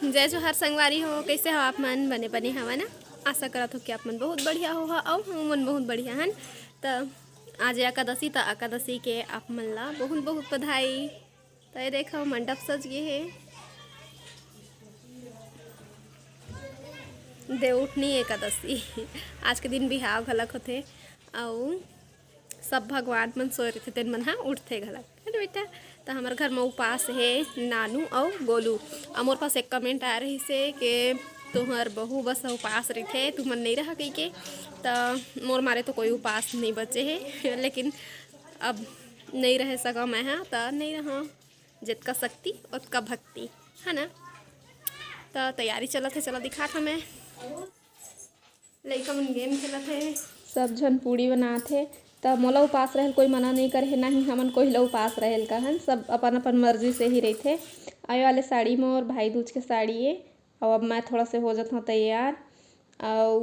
जय जोहार संगवारी हो, कैसे हो आप मन? बने बने हवा ना। आशा करत हो कि आप मन बहुत बढ़िया हो और हम मन बहुत बढ़िया हन। तो आज एकादशी, तो एकादशी के आप मन ला बहुत बहुत बधाई। तो ये देखो मंडप सज गए है। देवउठनी एकादशी आज के दिन बिहाव घलक होते और सब भगवान मन सोए रहे तेन मन हाँ उठते घलक है बेटा। तो हमारे घर में उपास है नानू और गोलू। और मोर पास एक कमेंट आ रही से कि तुम्हार बहू बस उपास रही थे तुम मन नहीं रहा कही के। तो मोर मारे तो कोई उपास नहीं बचे है लेकिन अब नहीं रह सका मैं हाँ। तो नहीं रहा जितका शक्ति उतका भक्ति है ना। तो तैयारी चलत है, चलो दिखा था मैं। लइका मन गेम खेलत है, सब झन पूड़ी बनात है। तो मोला उपास रहल कोई मना नहीं करे, ना ही हमन कोई ला उपास रहल कहन। सब अपन अपन मर्जी से ही रही थे। आए वाले साड़ी में और भाई दूज के साड़ी है। और अब मैं थोड़ा से हो जाता हूँ तैयार। और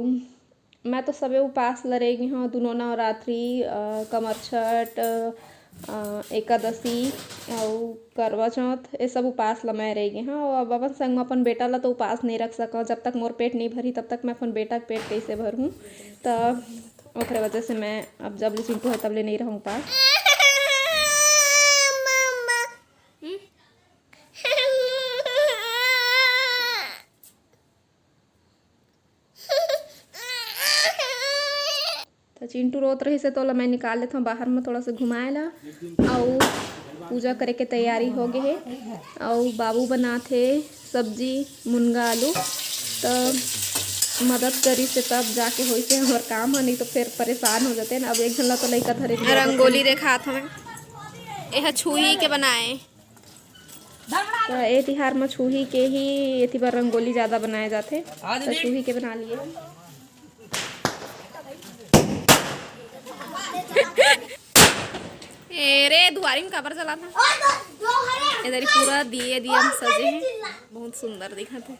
मैं तो सबे उपास ल रहेगी हूँ, दोनों नवरात्रि, कमर छठ, एकादशी और करवा चौथ, ये सब उपास ला मैं रहेगी हाँ। और अब अपन संग में अपन बेटा ला तो उपास नहीं रख सका। जब तक मोर पेट नहीं भरी तब तक मैं अपन बेटा के पेट कैसे भरूँ। तो ओकरे वजह से मैं अब जब ले चिंटू है तब ले नहीं रहूँ उपास। तो चिंटू रोत रही से तो ला मैं निकाल लेता हूँ बाहर में थोड़ा सा घुमाए ला। और पूजा करे के तैयारी हो गए है। और बाबू बनाते सब्जी मुनगा आलू। तो मदद करी से तब जाके होई से हमार काम है, नहीं तो फिर परेशान हो जाते हैं। अब एक झन तो लइका धरे रंगोली दिखात हमें यह छुही के बनाए। तो ए तिहार में छुही के ही एथी बार रंगोली ज़्यादा बनाए जाते। तो छुही के बना लिए। रे दुआरी में काबर चला था इधर पूरा दिए दिए सजे हैं, बहुत सुंदर दिखत है।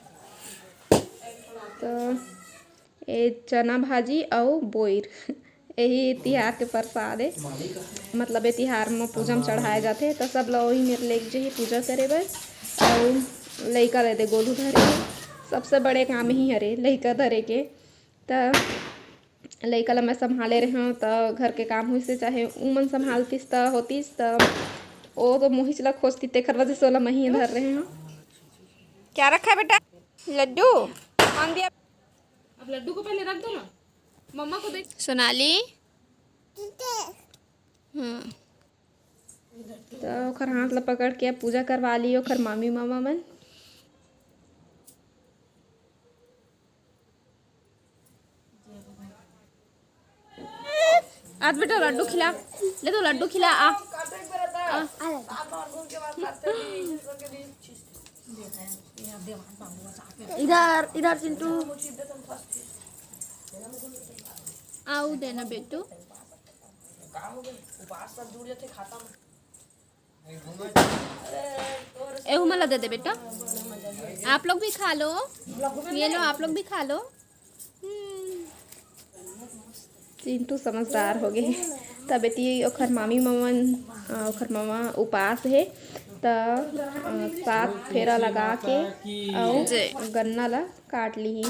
तो ये चना भाजी और बोर यही तिहार के प्रसाद है। मतलब ये तिहार में पूजा में चढ़ाए जाते। तो सब लोग वही मेरे लेके जाइए पूजा करे बस। और लइका रह दे गोलू धरे, सबसे बड़े काम ही हरे लइका धरे के। तो लइका ला मैं संभाले रहे हूँ। तो घर के काम हुई से चाहे उमन संभालतीस तो होतीस। तो वो तो मुँह चला खोजती तेखर वजह से मैं ही धर रहे हूँ। क्या रखा है बेटा? लड्डू कौन दिया? अब लड्डू को पहले रख दो ना, मम्मा को दे। सोनाली तो ओखर हाथ ला पकड़ के पूजा करवा ली ओखर मामी मामा मन। आज बेटा लड्डू खिला, ले तो लड्डू खिला आ। इधर इधर चिंटू आओ देना बेटू। एहू मला दे दे बेटा, आप लोग भी खा लो। ये लो आप लोग भी खा लो। चिंटू समझदार हो गए। तब इतनी ओखर मामी ममन ओखर मामा उपास है। तो 7 फेरा लगा के और गन्ना ला काट ली।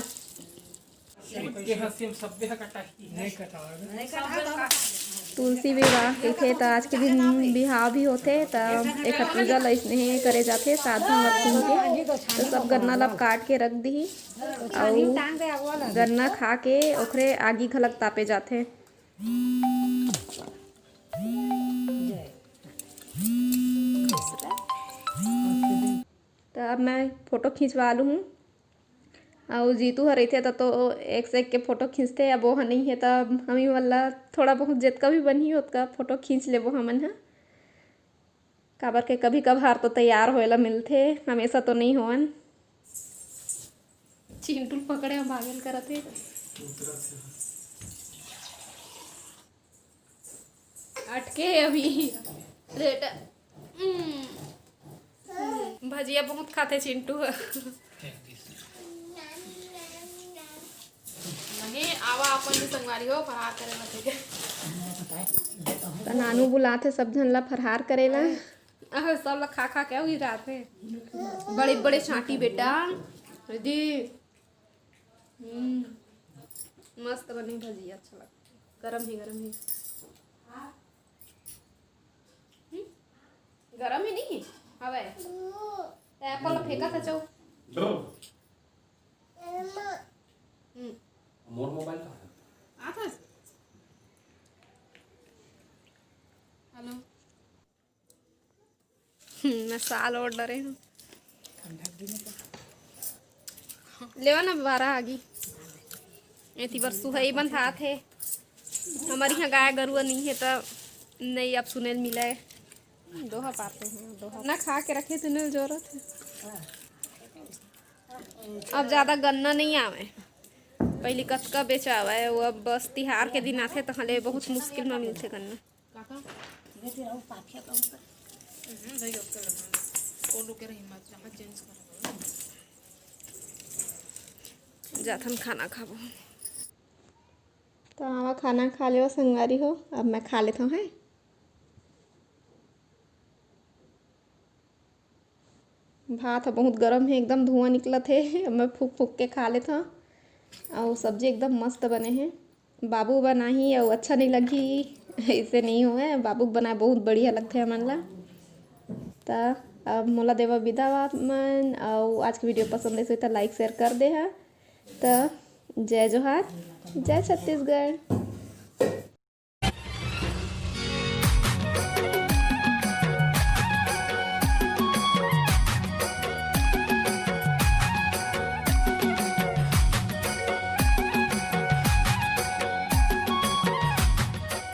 तुलसी विवाह कहते तो आज के दिन बिहाव भी होते। तो एक पूजा ला इसने करे जाते साधा लक्ष्मी के। तो सब गन्ना ला काट के रख दी और गन्ना खा के ओखरे आगी घलक तापे जाते। तो अब मैं फोटो खिंचवा लूँ हूँ। और जीतू हर रहते तो एक से एक के फोटो खींचते। अब वो नहीं है तब हमी वाला थोड़ा बहुत जितना भी बनी उतना फोटो खींच ले वो हमन है। काबर के कभी कभार तो तैयार होएला मिलते, हमेशा तो नहीं होवन। चिंटू पकड़े भागल करते। अटके अभी बेटा भजिया बहुत खाते चिंटू। नहीं आवा अपन भी संगवारी हो फरहार करे मत। नानू बुलाते सब जन ला फरहार करेला। सब ला खा खा के हुई रात है। बड़े बड़े छाटी बेटा रिद्धि मस्त बनी भजिया, अच्छा लगा। गरम ही गरम ही नहीं हवे एप्पल फेंका था चौ जो मोर मोबाइल का है आता हेलो मैं साल ऑर्डर हूँ लेवा ना 12 आगी एती बार सुहई बंधा थे हमारे यहाँ गाय गरुआ नहीं है तो नहीं अब सुने मिला है दोहा पाते हैं दोहा ना खा के रखे थे नहीं जरूरत है अब ज़्यादा गन्ना नहीं आवे पहले कतका बेचा आवा है वो अब बस तिहार के दिन आते तो हले बहुत मुश्किल में मिलते गन्ना काका भाई अब कर लगा कौन रुके रही मत जहाँ चेंज कर जाथन खाना खाबो तो आवा खाना खा ले संगवारी हो अब मैं खा लेता हूँ है भात बहुत गरम है एकदम धुआं निकला थे अब मैं फूक फूक के खा लेता हूँ और सब्जी एकदम मस्त बने हैं बाबू बनाही और अच्छा नहीं लगी ऐसे नहीं हुए बाबू बनाए बहुत बढ़िया लगते हैं मन ला तो अब मोला देवा विदा मन और आज की वीडियो पसंद है तो लाइक शेयर कर दे हा तो जय जोहार जय छत्तीसगढ़।